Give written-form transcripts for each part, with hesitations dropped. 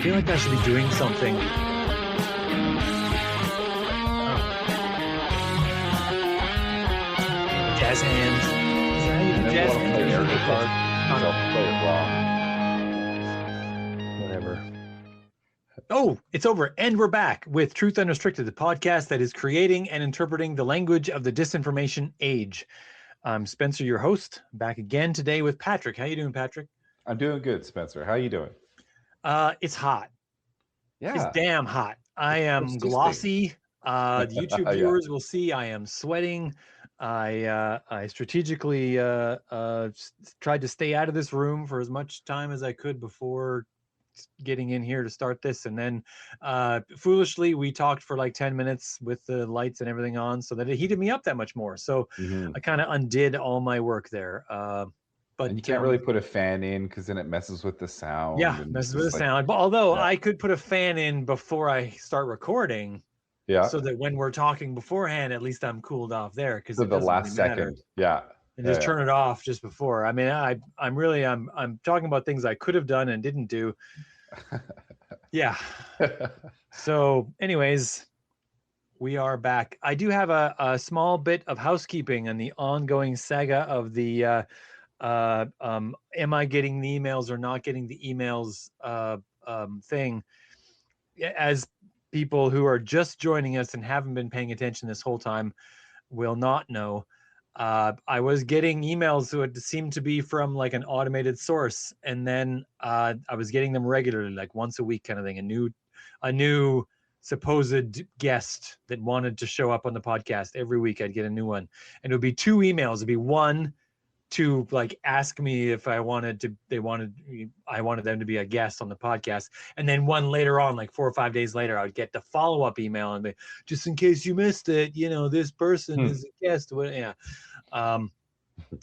feel like I should be doing something. Jazz hands. Is that how you do jazz hands? Whatever. Oh, it's over. And we're back with Truth Unrestricted, the podcast that is creating and interpreting the language of the disinformation age. I'm Spencer, your host, back again today with Patrick. How you doing, Patrick? I'm doing good, Spencer. How you doing? It's hot. Yeah. It's damn hot. I am glossy. The YouTube viewers will see I am sweating. I strategically tried to stay out of this room for as much time as I could before getting in here to start this, and then foolishly we talked for like 10 minutes with the lights and everything on, so that it heated me up that much more. So I kind of undid all my work there. But and you can't really put a fan in because then it messes with the sound. Yeah, messes with the sound. But although I could put a fan in before I start recording, so that when we're talking beforehand, at least I'm cooled off there, because the last really second, and just turn it off just before. I mean, I'm talking about things I could have done and didn't do. Yeah. So, anyways, we are back. I do have a small bit of housekeeping and the ongoing saga of the am I getting the emails or not getting the emails thing. As people who are just joining us and haven't been paying attention this whole time will not know, I was getting emails who had seemed to be from like an automated source, and then I was getting them regularly, like once a week kind of thing. A new supposed guest that wanted to show up on the podcast every week. I'd get a new one, and it would be two emails. It'd be one to like ask me if I wanted them to be a guest on the podcast, and then one later on, like 4 or 5 days later, I would get the follow-up email and be, just in case you missed it, this person is a guest. And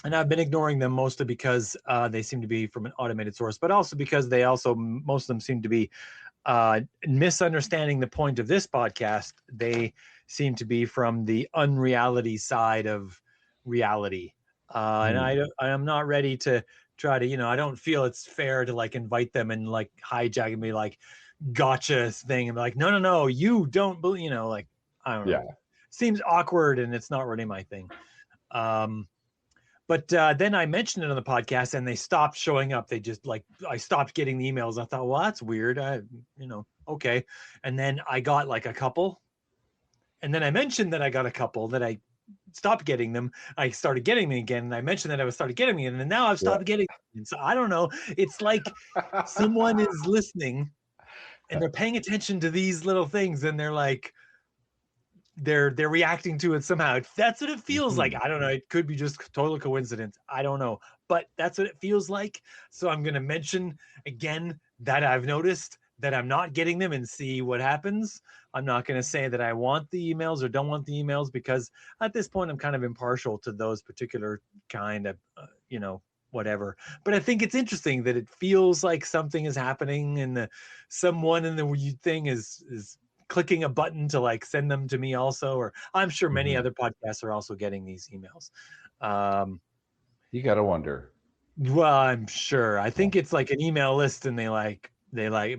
I've been ignoring them mostly because they seem to be from an automated source, but also because most of them seem to be misunderstanding the point of this podcast. They seem to be from the unreality side of reality. And I am not ready to try to, I don't feel it's fair to like invite them and like hijack and be like, gotcha thing. And be like, no, you don't believe, like, I don't know. Seems awkward and it's not really my thing. But then I mentioned it on the podcast and they stopped showing up. They just I stopped getting the emails. I thought, well, that's weird. Okay. And then I got like a couple. And then I mentioned that I got a couple that I stopped getting them. I started getting them again, and I mentioned that I started getting them, and now I've stopped getting them. So I don't know. It's like someone is listening, and they're paying attention to these little things, and they're like, they're reacting to it somehow. That's what it feels like. I don't know. It could be just total coincidence. I don't know, but that's what it feels like. So I'm going to mention again that I've noticed that I'm not getting them and see what happens. I'm not going to say that I want the emails or don't want the emails, because at this point I'm kind of impartial to those particular kind of, whatever. But I think it's interesting that it feels like something is happening, and someone in the thing is clicking a button to like send them to me also, or I'm sure many other podcasts are also getting these emails. You got to wonder. Well, I'm sure. I think it's like an email list, and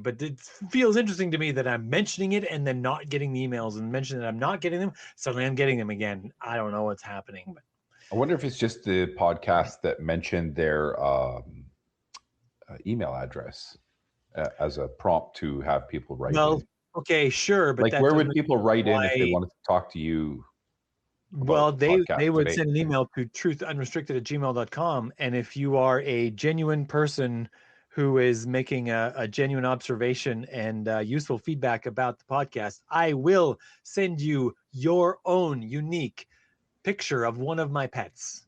but it feels interesting to me that I'm mentioning it and then not getting the emails, and mentioning that I'm not getting them, suddenly I'm getting them again. I don't know what's happening. But I wonder if it's just the podcast that mentioned their email address as a prompt to have people write in. Okay, sure. But like, where would people write in if they wanted to talk to you? Well, they would send an email to truthunrestricted@gmail.com. And if you are a genuine person who is making a genuine observation and useful feedback about the podcast, I will send you your own unique picture of one of my pets.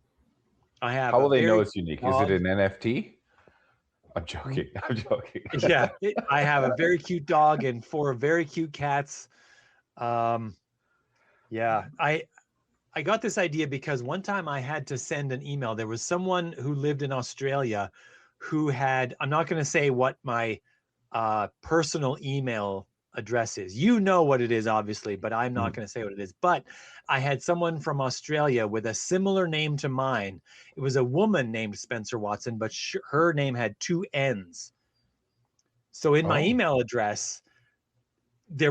I have. How will they know it's unique? Is it an NFT? I'm joking. Yeah, I have a very cute dog and 4 very cute cats. Yeah, I got this idea because one time I had to send an email. There was someone who lived in Australia who had, I'm not going to say what my personal email address is. You know what it is, obviously, but I'm not going to say what it is. But I had someone from Australia with a similar name to mine. It was a woman named Spencer Watson, but her name had 2 N's. So in my Oh. email address, I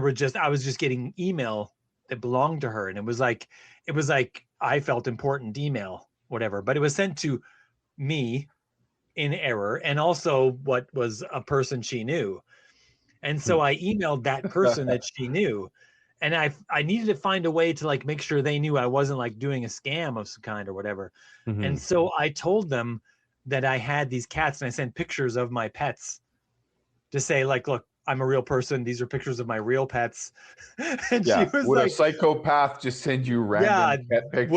was just getting email that belonged to her. And it was like I felt important email, whatever, but it was sent to me in error, and also what was a person she knew. And so I emailed that person that she knew, and I needed to find a way to like make sure they knew I wasn't like doing a scam of some kind or whatever. And so I told them that I had these cats, and I sent pictures of my pets to say like, look, I'm a real person. These are pictures of my real pets. And she was Would a like, psychopath just send you random yeah, pet pictures?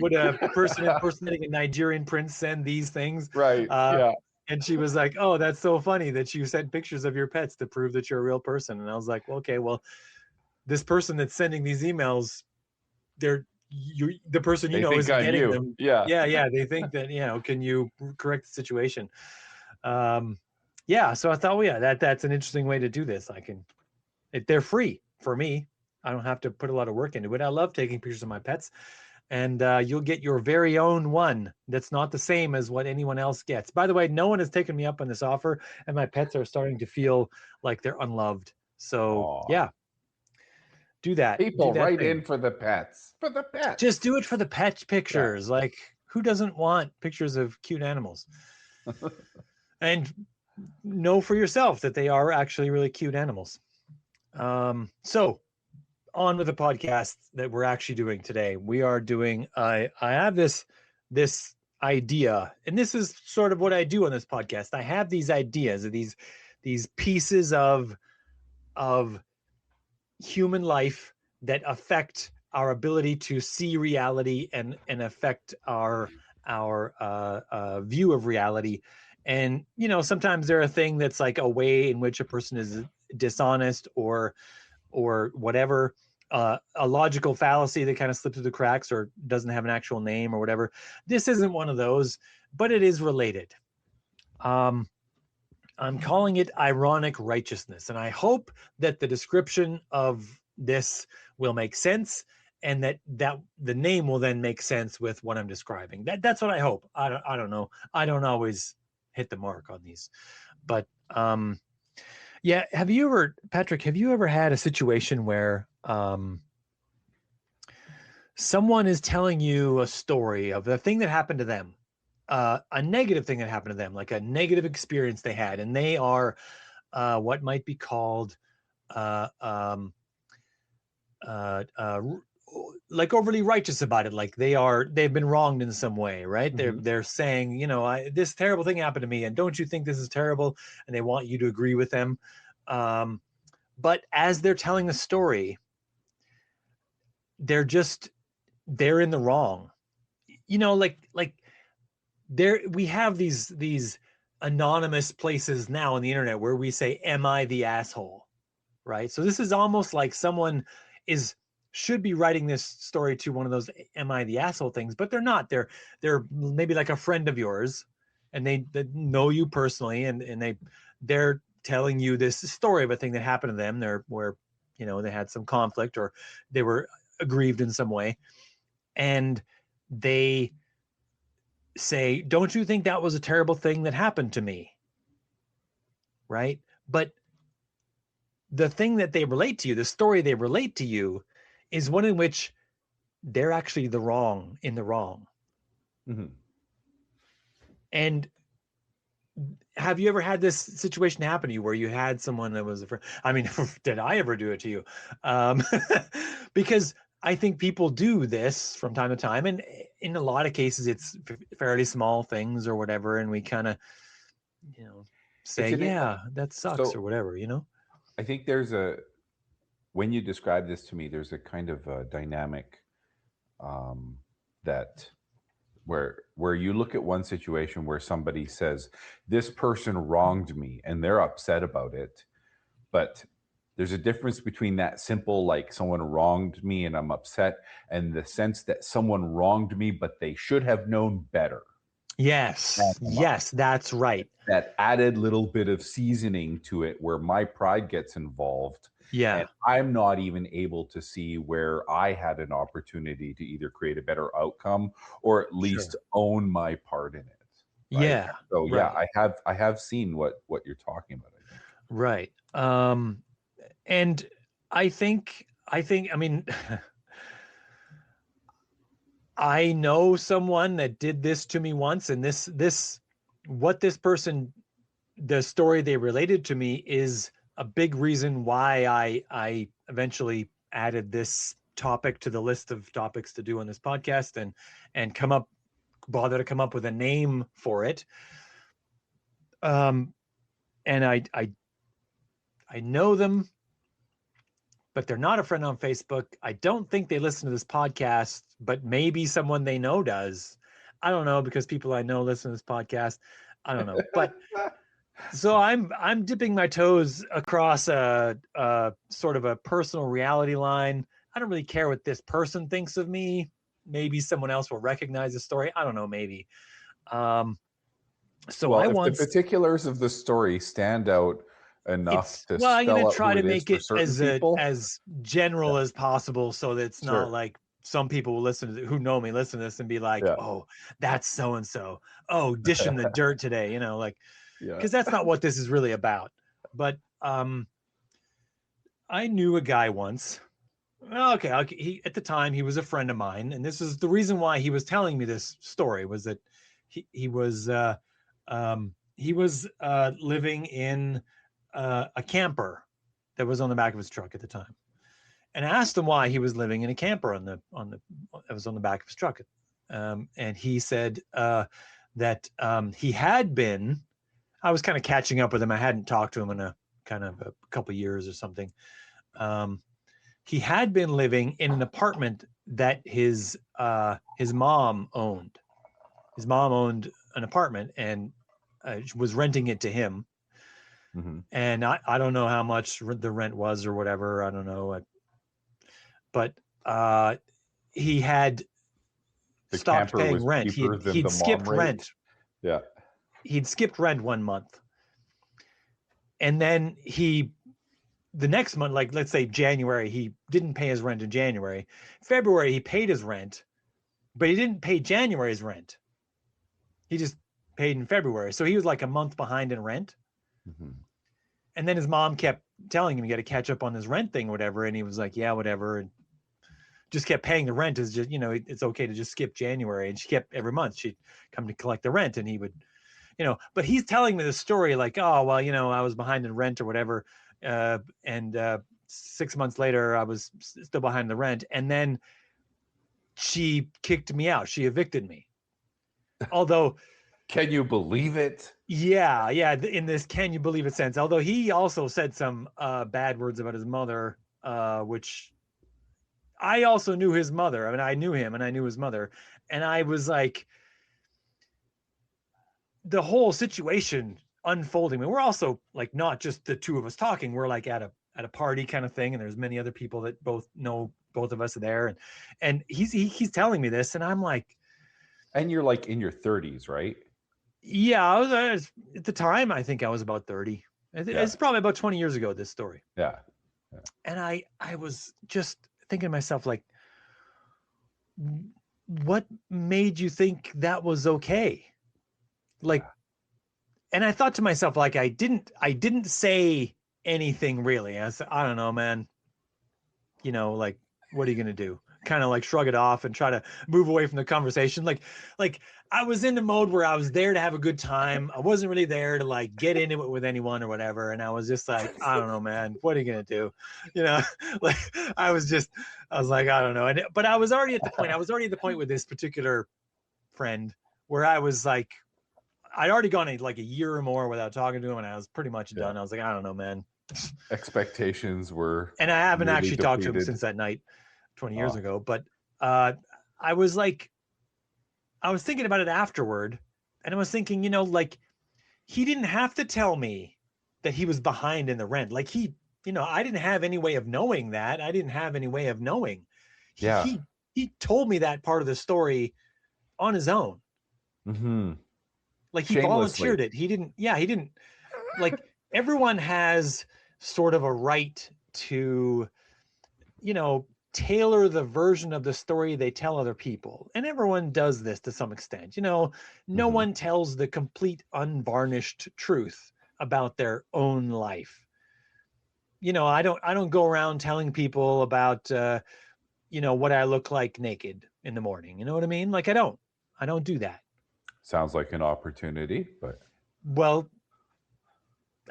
would a person impersonating a Nigerian prince send these things? Right. Yeah. And she was like, oh, that's so funny that you sent pictures of your pets to prove that you're a real person. And I was like, well, okay, well, this person that's sending these emails, the person They think isn't I'm getting you. them. Yeah. Yeah. They think that, can you correct the situation? Yeah. So I thought, well, yeah, that's an interesting way to do this. They're free for me. I don't have to put a lot of work into it. I love taking pictures of my pets, and you'll get your very own one that's not the same as what anyone else gets. By the way, no one has taken me up on this offer, and my pets are starting to feel like they're unloved. So yeah, do that. People write thing. in for the pets. For the pets. Just do it for the pet pictures. Yeah. Like, who doesn't want pictures of cute animals? And know for yourself that they are actually really cute animals. So on with the podcast that we're actually doing today. We are doing, I have this idea, and this is sort of what I do on this podcast. I have these ideas of these pieces of human life that affect our ability to see reality and affect our view of reality. And sometimes they're a thing that's like a way in which a person is dishonest or whatever, a logical fallacy that kind of slips through the cracks or doesn't have an actual name or whatever. This isn't one of those, but it is related. I'm calling it ironic righteousness, and I hope that the description of this will make sense, and that the name will then make sense with what I'm describing. That's what I hope. I don't know. I don't always hit the mark on these, but yeah. Patrick, have you ever had a situation where someone is telling you a story of the thing that happened to them, a negative thing that happened to them, like a negative experience they had, and they are what might be called like overly righteous about it, like they've been wronged in some way, right? They're saying, this terrible thing happened to me, and don't you think this is terrible? And they want you to agree with them. But as they're telling the story, they're in the wrong. Like we have these anonymous places now on the internet where we say, am I the asshole? Right? So this is almost like someone should be writing this story to one of those am I the asshole things, but they're not. They're maybe like a friend of yours, and they know you personally, and they're telling you this story of a thing that happened to them there where they had some conflict or they were aggrieved in some way, and they say, don't you think that was a terrible thing that happened to me? Right? But the thing that they relate to you, the story they relate to you, is one in which they're actually in the wrong. Mm-hmm. And have you ever had this situation happen to you where you had someone that was a friend? I mean, did I ever do it to you? Because I think people do this from time to time, and in a lot of cases it's fairly small things or whatever, and we kind of say, yeah, that sucks or whatever. I think when you describe this to me, there's a kind of a dynamic that where you look at one situation where somebody says, this person wronged me, and they're upset about it. But there's a difference between that simple, like someone wronged me and I'm upset, and the sense that someone wronged me, but they should have known better. Yes, that's right. That added little bit of seasoning to it where my pride gets involved. Yeah. And I'm not even able to see where I had an opportunity to either create a better outcome or at least own my part in it. Right? Yeah. So yeah, I have seen what you're talking about, I think. Right. And I mean, I know someone that did this to me once, and what this person, the story they related to me is a big reason why I eventually added this topic to the list of topics to do on this podcast, and bother to come up with a name for it. And I know them, but they're not a friend on Facebook. I don't think they listen to this podcast, but maybe someone they know does. I don't know, because people I know listen to this podcast. I don't know. But so I'm dipping my toes across a sort of a personal reality line. I don't really care what this person thinks of me. Maybe someone else will recognize the story. I don't know, maybe. So Well, I if the once particulars of the story stand out enough to I'm going spell to out try who to it is make for it certain people, as general yeah, as possible, so that it's not sure, like some people will who know me listen to this and be like, yeah, "Oh, that's so and so. Oh, dishing the dirt today," like, yeah, because that's not what this is really about. But I knew a guy once. Okay, he at the time he was a friend of mine, and this is the reason why he was telling me this story, was that he was living in a camper that was on the back of his truck at the time, and I asked him why he was living in a camper that was on the back of his truck, and he said that he had been. I was kind of catching up with him. I hadn't talked to him in a kind of a couple years or something. Um, he had been living in an apartment that his mom owned. His mom owned an apartment and was renting it to him. mm-hmm. And I don't know how much the rent was or whatever. I don't know. But he had The stopped camper paying was rent. cheaper than He'd the mom skipped rate. rent. Yeah. He'd skipped rent 1 month. And then the next month, like let's say January, he didn't pay his rent in January. February, he paid his rent, but he didn't pay January's rent. He just paid in February. So he was like a month behind in rent. Mm-hmm. And then his mom kept telling him, you got to catch up on this rent thing or whatever. And he was like, yeah, whatever. And just kept paying the rent. Is just, it's okay to just skip January. And she kept, every month she'd come to collect the rent, and he would, but he's telling me the story like, oh, well, I was behind in rent or whatever. And 6 months later, I was still behind the rent. And then she kicked me out. She evicted me. Although, can you believe it? Yeah. In this "can you believe it" sense. Although he also said some bad words about his mother, which I also knew his mother. I mean, I knew him and I knew his mother, and I was like, the whole situation unfolding. I mean, we're also like not just the two of us talking. We're like at a party kind of thing, and there's many other people that both know both of us are there, and he's telling me this, and I'm like, and you're like in your 30s, right? Yeah, I was at the time. I think I was about 30. It's probably about 20 years ago, this story. Yeah. And I was just thinking to myself, like, what made you think that was okay? Like, and I thought to myself, like, I didn't say anything really. I said, I don't know, man. Like, what are you gonna do? Kind of like shrug it off and try to move away from the conversation. Like I was in the mode where I was there to have a good time. I wasn't really there to like get into it with anyone or whatever. And I was just like, I don't know, man, what are you gonna do? Like I was like, I don't know. But I was already at the point with this particular friend where I was like, I'd already gone like a year or more without talking to him, and I was pretty much done. I was like, I don't know, man. Expectations were, and I haven't actually depleted. talked to him since that night 20 years ago. But I was thinking about it afterward, and I was thinking, like, he didn't have to tell me that he was behind in the rent. Like I didn't have any way of knowing that. I didn't have any way of knowing. He told me that part of the story on his own. Mm-hmm. Like he volunteered it. He didn't like, everyone has sort of a right to, tailor the version of the story they tell other people. And everyone does this to some extent. No one tells the complete unvarnished truth about their own life. I don't go around telling people about, what I look like naked in the morning. You know what I mean? Like, I don't do that. Sounds like an opportunity, but Well,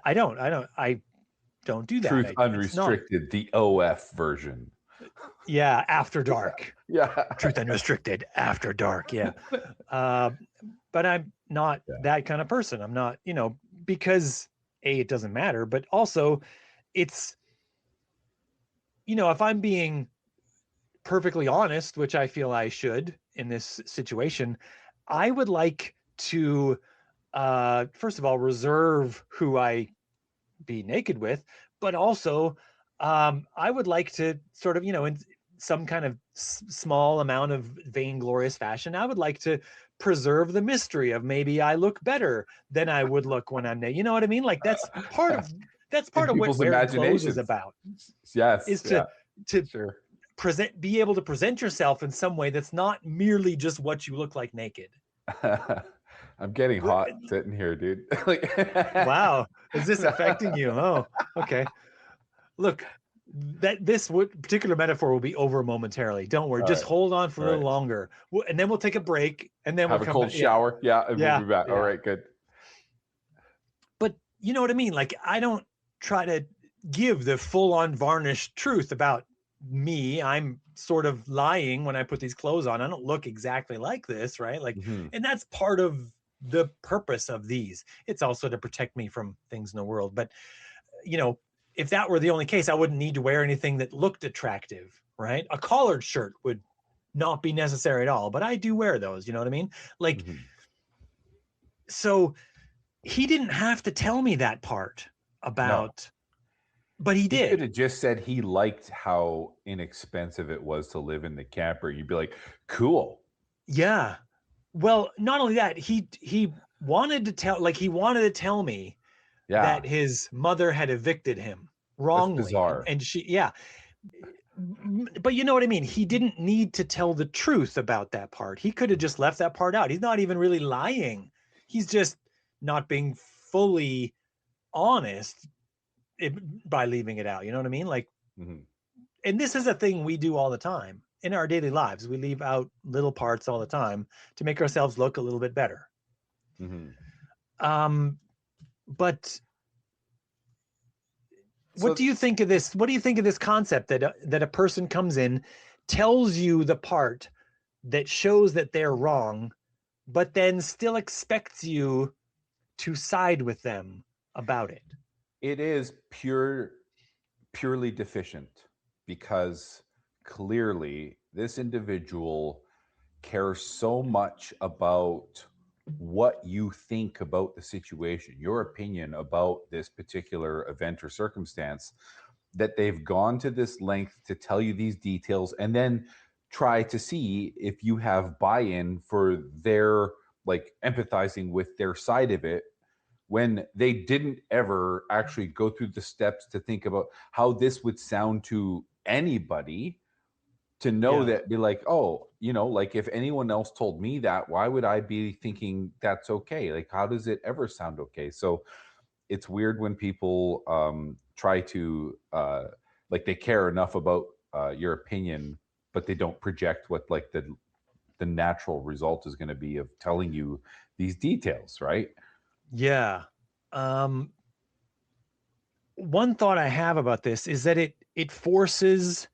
I don't do that. Truth It's not. Unrestricted, the OF version. Yeah. After dark. Yeah. Truth Unrestricted after dark. Yeah. But I'm not that kind of person. I'm not, because it doesn't matter, but also it's, if I'm being perfectly honest, which I feel I should in this situation, I would like to, first of all, reserve who I be naked with, but also, I would like to sort of, in some kind of small amount of vainglorious fashion, I would like to preserve the mystery of maybe I look better than I would look when I'm naked. You know what I mean? Like that's part of In what people's wearing clothes is imaginations. about. Yes. Is Yeah. to Sure. be able to present yourself in some way that's not merely just what you look like naked. I'm getting hot sitting here, dude. Wow, is this affecting you? Oh, okay. Look, this particular metaphor will be over momentarily. Don't worry. All Just right. hold on for a All little right. longer, and then we'll take a break, and then Have we'll a come cold back. shower. Yeah, and we'll be back. Yeah. All right, good. But you know what I mean? Like, I don't try to give the full-on varnished truth about me. I'm sort of lying when I put these clothes on. I don't look exactly like this, right? Like, and that's part of the purpose of these. It's also to protect me from things in the world. But, if that were the only case, I wouldn't need to wear anything that looked attractive, right? A collared shirt would not be necessary at all, but I do wear those, you know what I mean? Like, so he didn't have to tell me that part about, but he He could did. have just said he liked how inexpensive it was to live in the camper. You'd be like, cool. Yeah. Well, not only that, he wanted to tell me that his mother had evicted him wrongly. That's bizarre. And she, but you know what I mean? He didn't need to tell the truth about that part. He could have just left that part out. He's not even really lying. He's just not being fully honest by leaving it out. You know what I mean? Like, and this is a thing we do all the time in our daily lives. We leave out little parts all the time to make ourselves look a little bit better. But what do you think of this? What do you think of this concept that a person comes in, tells you the part that shows that they're wrong, but then still expects you to side with them about it? It is purely deficient, because clearly this individual cares so much about what you think about the situation, your opinion about this particular event or circumstance, that they've gone to this length to tell you these details and then try to see if you have buy-in for their, like, empathizing with their side of it, when they didn't ever actually go through the steps to think about how this would sound to anybody, to know that, be like, oh, like, if anyone else told me that, why would I be thinking that's okay? Like, how does it ever sound okay? So it's weird when people try to like, they care enough about your opinion, but they don't project what, like, the natural result is going to be of telling you these details, right? Yeah. One thought I have about this is that it forces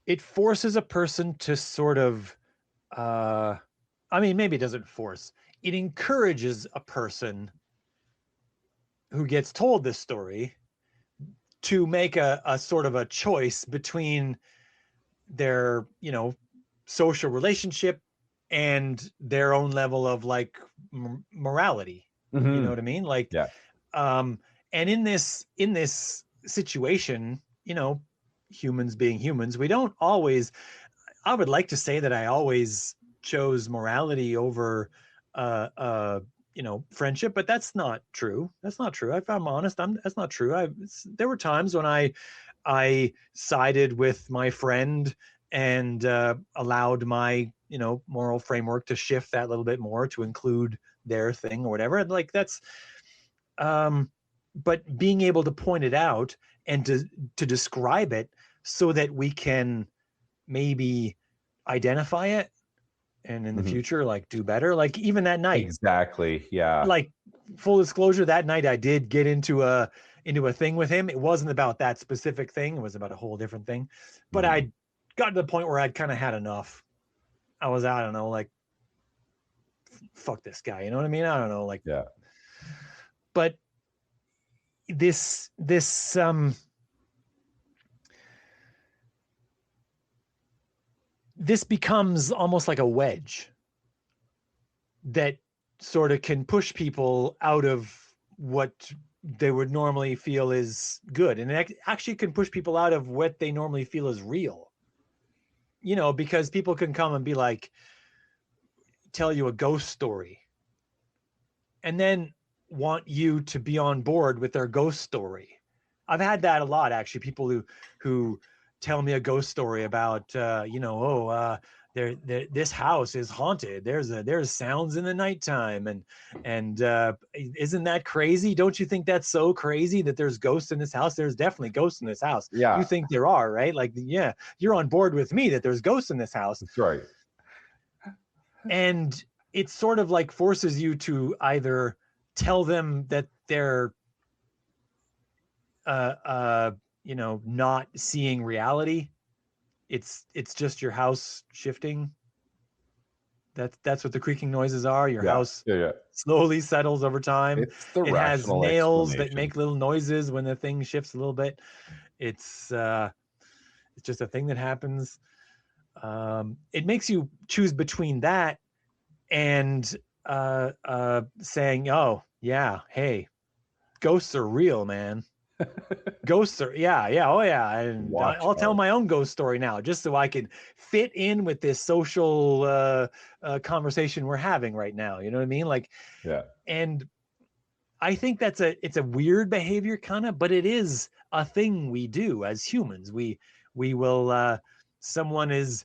a person to sort of, maybe it doesn't force, it encourages a person who gets told this story to make a sort of a choice between their, social relationship and their own level of, like, morality. You know what I mean? Like, and in this situation, humans being humans, we don't always, I would like to say that I always chose morality over friendship, but that's not true. If I'm honest, that's not true. There were times when I sided with my friend and allowed my moral framework to shift that little bit more to include their thing or whatever. Like, that's but being able to point it out and to describe it so that we can maybe identify it and in the future, like, do better. Like, even that night, Exactly. Yeah. like, full disclosure, that night I did get into a thing with him. It wasn't about that specific thing. It was about a whole different thing. But I got to the point where I'd kind of had enough. I don't know, like, fuck this guy. You know what I mean? I don't know, like, Yeah. but this becomes almost like a wedge that sort of can push people out of what they would normally feel is good, and it actually can push people out of what they normally feel is real, you know, because people can come and be like, tell you a ghost story and then want you to be on board with their ghost story. I've had that a lot, actually. People who tell me a ghost story about, this house is haunted. There's sounds in the nighttime, and isn't that crazy? Don't you think that's so crazy that there's ghosts in this house? There's definitely ghosts in this house. Yeah. You think there are, right? Like, yeah, you're on board with me that there's ghosts in this house. That's right. And it sort of like forces you to either tell them that they're not seeing reality. It's just your house shifting. That's what the creaking noises are. Your house slowly settles over time. It's the It has rational nails that explanation. make little noises when the thing shifts a little bit. It's just a thing that happens. It makes you choose between that and saying, oh yeah, hey, ghosts are real, man. Ghosts are, yeah, oh yeah. And I'll tell my own ghost story now, just so I can fit in with this social conversation we're having right now. You know what I mean? Like, yeah. And I think it's a weird behavior, kind of, but it is a thing we do as humans. We will, someone is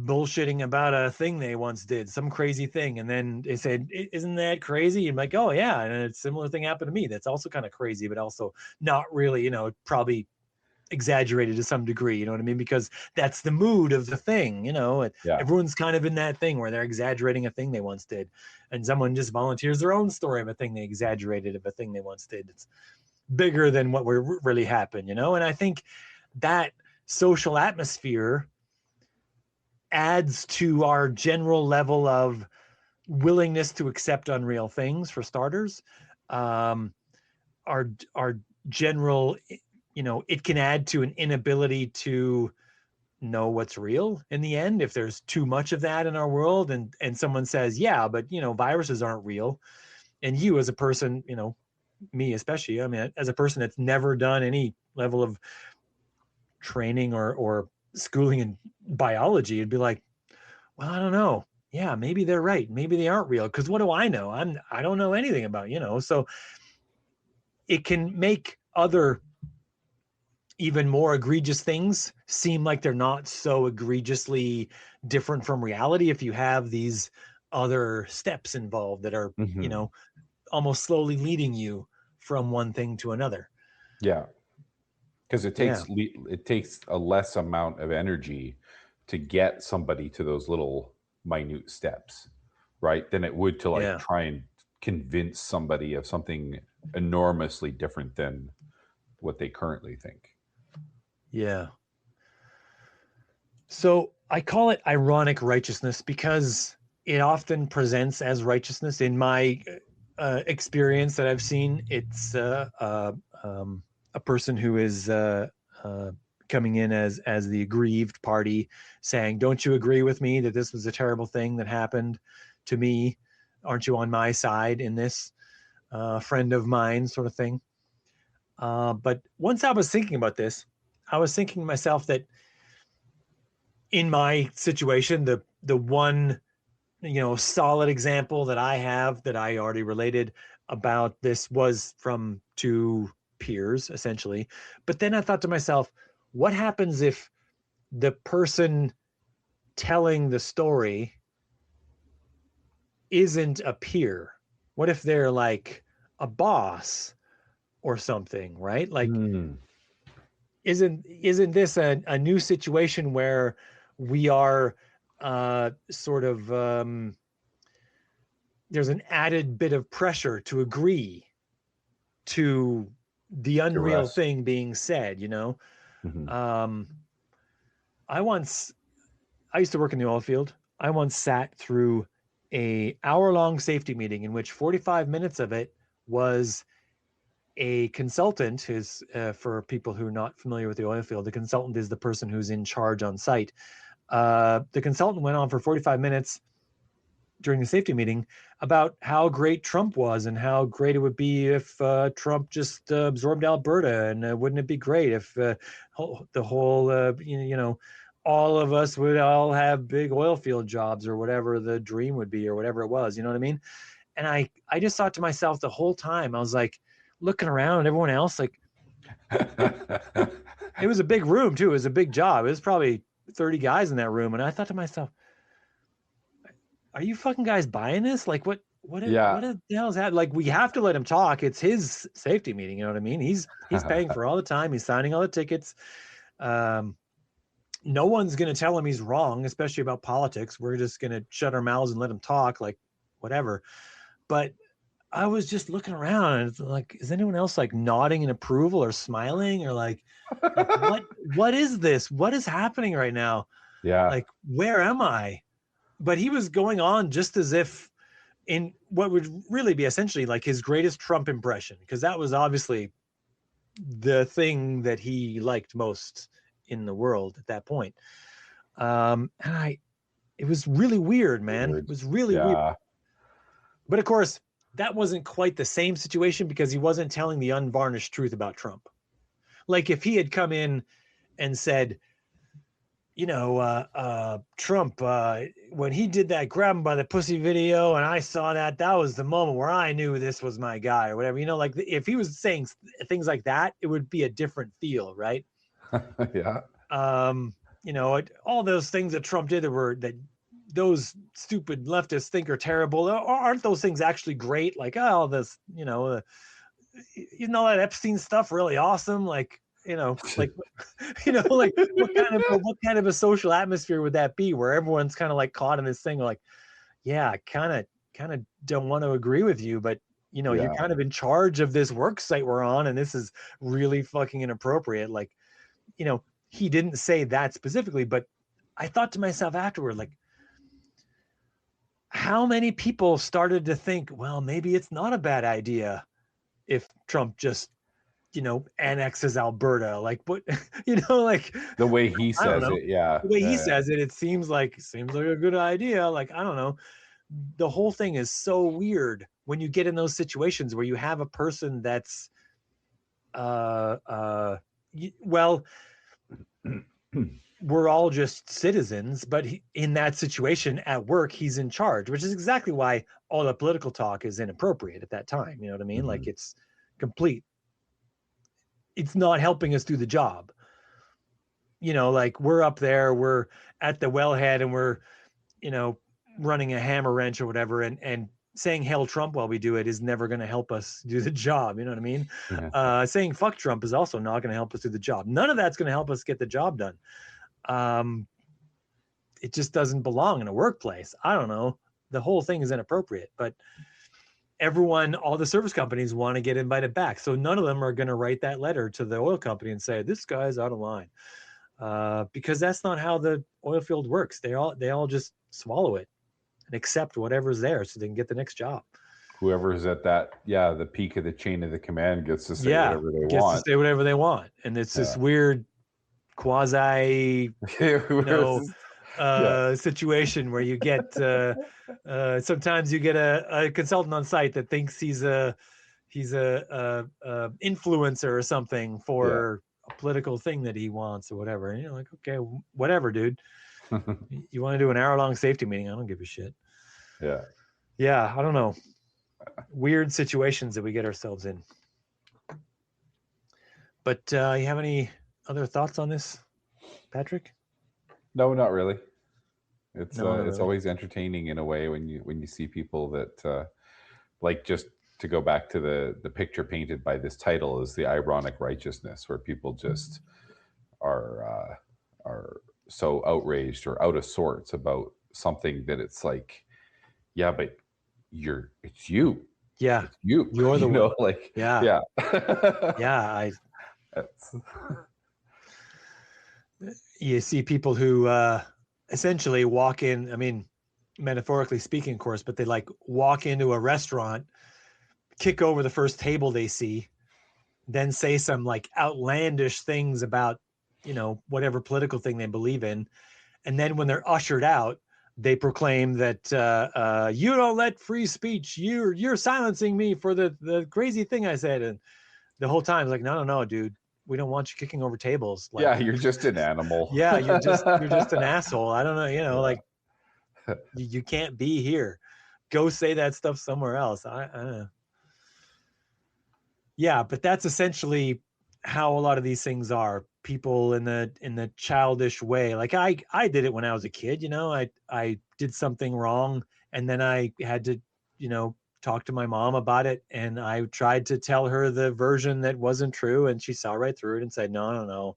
bullshitting about a thing they once did, some crazy thing, and then they said, isn't that crazy? I'm like, oh yeah, and a similar thing happened to me that's also kind of crazy, but also not really, probably exaggerated to some degree, you know what I mean? Because that's the mood of the thing, everyone's kind of in that thing where they're exaggerating a thing they once did, and someone just volunteers their own story of a thing they exaggerated, of a thing they once did. It's bigger than what really happened, and I think that social atmosphere adds to our general level of willingness to accept unreal things, for starters. Our general, it can add to an inability to know what's real in the end. If there's too much of that in our world, and someone says, yeah, but viruses aren't real. And you as a person, me especially, I mean, as a person that's never done any level of training or schooling in biology, it'd be like, well, I don't know. Yeah, maybe they're right. Maybe they aren't real. Because what do I know? I don't know anything about, So it can make other even more egregious things seem like they're not so egregiously different from reality if you have these other steps involved that are, almost slowly leading you from one thing to another. Yeah. Because it takes a less amount of energy to get somebody to those little minute steps, right? Than it would to try and convince somebody of something enormously different than what they currently think. Yeah. So I call it ironic righteousness because it often presents as righteousness. In my experience that I've seen, it's a person who is coming in as the aggrieved party, saying, don't you agree with me that this was a terrible thing that happened to me? Aren't you on my side in this? Friend of mine, sort of thing. But once I was thinking about this, I was thinking to myself that in my situation, the one solid example that I have, that I already related about this, was from two peers, essentially. But then I thought to myself, what happens if the person telling the story isn't a peer? What if they're like a boss or something, right? Like, isn't this a new situation where we are sort of there's an added bit of pressure to agree to the unreal Arrest. thing being said, you know? Mhm. I used to work in the oil field. I once sat through a hour-long safety meeting in which 45 minutes of it was a consultant who's for people who are not familiar with the oil field, the consultant is the person who's in charge on site. The consultant went on for 45 minutes during the safety meeting about how great Trump was and how great it would be if Trump just absorbed Alberta, and wouldn't it be great if the whole you know, all of us would all have big oil field jobs, or whatever the dream would be, or whatever it was, you know what I mean? And I just thought to myself the whole time, I was like looking around at everyone else, like it was a big room too, it was a big job, it was probably 30 guys in that room, and I thought to myself, are you fucking guys buying this? Like, what Yeah. the hell's that? Like, we have to let him talk. It's his safety meeting. You know what I mean? He's paying for all the time. He's signing all the tickets. No one's going to tell him he's wrong, especially about politics. We're just going to shut our mouths and let him talk, like whatever. But I was just looking around, and it's like, is anyone else like nodding in approval or smiling, or like what is this? What is happening right now? Yeah. Like, where am I? But he was going on just as if in what would really be essentially like his greatest Trump impression, because that was obviously the thing that he liked most in the world at that point. And it was really weird, man. It was really weird. Yeah. But of course, that wasn't quite the same situation, because he wasn't telling the unvarnished truth about Trump. Like, if he had come in and said, you know, Trump, when he did that grab him by the pussy video, and I saw that, that was the moment where I knew this was my guy, or whatever, you know, like if he was saying things like that, it would be a different feel, right? Yeah. You know, all those things that Trump did that those stupid leftists think are terrible, aren't those things actually great? Like, oh, this, you know, that Epstein stuff really awesome, like, you know, like, you know, like what kind of a social atmosphere would that be, where everyone's kind of like caught in this thing, like, yeah, I kind of don't want to agree with you, but you know, you're Yeah. kind of in charge of this work site we're on, and this is really fucking inappropriate. Like, you know, he didn't say that specifically, but I thought to myself afterward, like, how many people started to think, well, maybe it's not a bad idea if Trump just, you know, annexes Alberta, like, what, you know, like, The way he I don't says know, it. Yeah. the way he Yeah. says it, it seems like a good idea. Like, I don't know. The whole thing is so weird when you get in those situations where you have a person that's, well, we're all just citizens, but in that situation at work, he's in charge, which is exactly why all the political talk is inappropriate at that time. You know what I mean? Mm-hmm. Like, it's complete. It's not helping us do the job. You know, like, we're up there, we're at the wellhead, and we're, you know, running a hammer wrench or whatever, and saying hail Trump while we do it is never going to help us do the job. You know what I mean? Yeah. Saying fuck Trump is also not going to help us do the job. None of that's going to help us get the job done. It just doesn't belong in a workplace. I don't know. The whole thing is inappropriate, but everyone, all the service companies want to get invited back. So none of them are going to write that letter to the oil company and say, this guy's out of line. Because that's not how the oil field works. They all just swallow it and accept whatever's there so they can get the next job. Whoever's at that, the peak of the chain of the command gets to say Yeah, whatever they gets to want. say whatever they want. And it's this weird quasi, situation where you get sometimes you get a consultant on site that thinks he's a influencer or something for a political thing that he wants or whatever, and you're like, okay, whatever, dude. You want to do an hour-long safety meeting, I don't give a shit. Yeah, I don't know, weird situations that we get ourselves in. But you have any other thoughts on this, Patrick? No, not really. It's No, not it's really. always entertaining in a way when you see people that like, just to go back to the picture painted by this title, is the ironic righteousness, where people just are so outraged or out of sorts about something that it's like, yeah, but it's you. Yeah. It's you. You're the one. Like, Yeah. yeah. Yeah. That's... You see people who essentially walk in, I mean, metaphorically speaking, of course, but they like walk into a restaurant, kick over the first table they see, then say some like outlandish things about, you know, whatever political thing they believe in. And then when they're ushered out, they proclaim that you don't let free speech, you're silencing me for the crazy thing I said. And the whole time it's like, no, dude, we don't want you kicking over tables. Like, yeah, you're just an animal. yeah, you're just an asshole. I don't know, you know, like you can't be here. Go say that stuff somewhere else. I don't know. Yeah, but that's essentially how a lot of these things are. People in the childish way. Like I did it when I was a kid, you know. I did something wrong and then I had to, you know, talk to my mom about it, and I tried to tell her the version that wasn't true, and she saw right through it and said, no.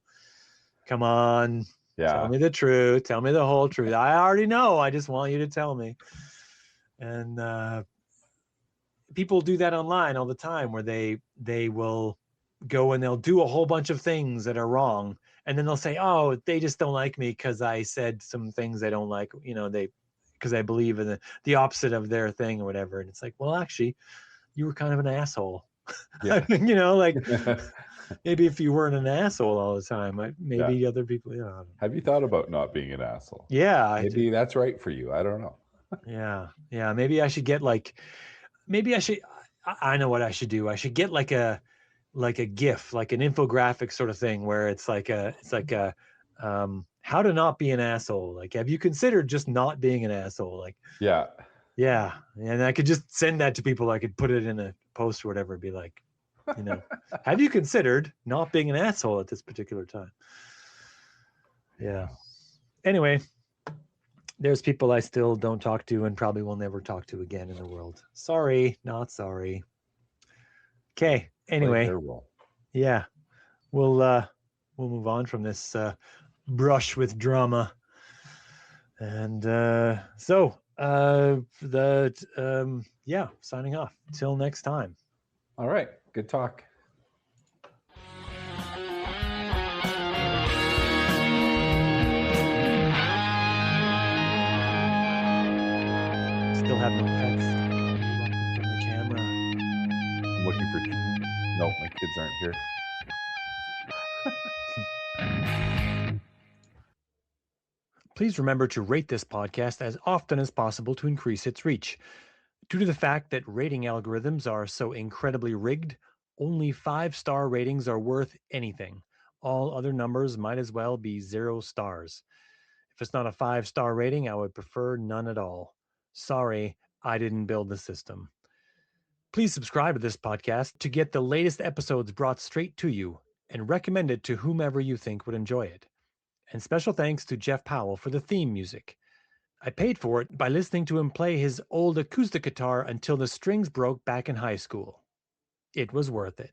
Come on. Yeah. Tell me the truth. Tell me the whole truth. I already know. I just want you to tell me. And people do that online all the time, where they will go and they'll do a whole bunch of things that are wrong, and then they'll say, oh, they just don't like me because I said some things they don't like, you know, because I believe in the opposite of their thing or whatever. And it's like, well, actually, you were kind of an asshole. Yeah. You know, like maybe if you weren't an asshole all the time, maybe other people, you know. Have you thought about not being an asshole? Yeah. Maybe that's right for you. I don't know. Yeah. Maybe I should get like, I know what I should do. I should get like a GIF, like an infographic sort of thing, where it's like a how to not be an asshole. Like, have you considered just not being an asshole? Like, Yeah. And I could just send that to people. I could put it in a post or whatever, and be like, you know, have you considered not being an asshole at this particular time? Yeah. Anyway, there's people I still don't talk to and probably will never talk to again in the world. Sorry, not sorry. Okay. Anyway, yeah, we'll move on from this brush with drama. And signing off. Till next time. All right. Good talk. Still have no pets. Looking for the camera. I'm looking for... No, my kids aren't here. Please remember to rate this podcast as often as possible to increase its reach. Due to the fact that rating algorithms are so incredibly rigged, only 5-star ratings are worth anything. All other numbers might as well be 0 stars. If it's not a 5-star rating, I would prefer none at all. Sorry, I didn't build the system. Please subscribe to this podcast to get the latest episodes brought straight to you, and recommend it to whomever you think would enjoy it. And special thanks to Jeff Powell for the theme music. I paid for it by listening to him play his old acoustic guitar until the strings broke back in high school. It was worth it.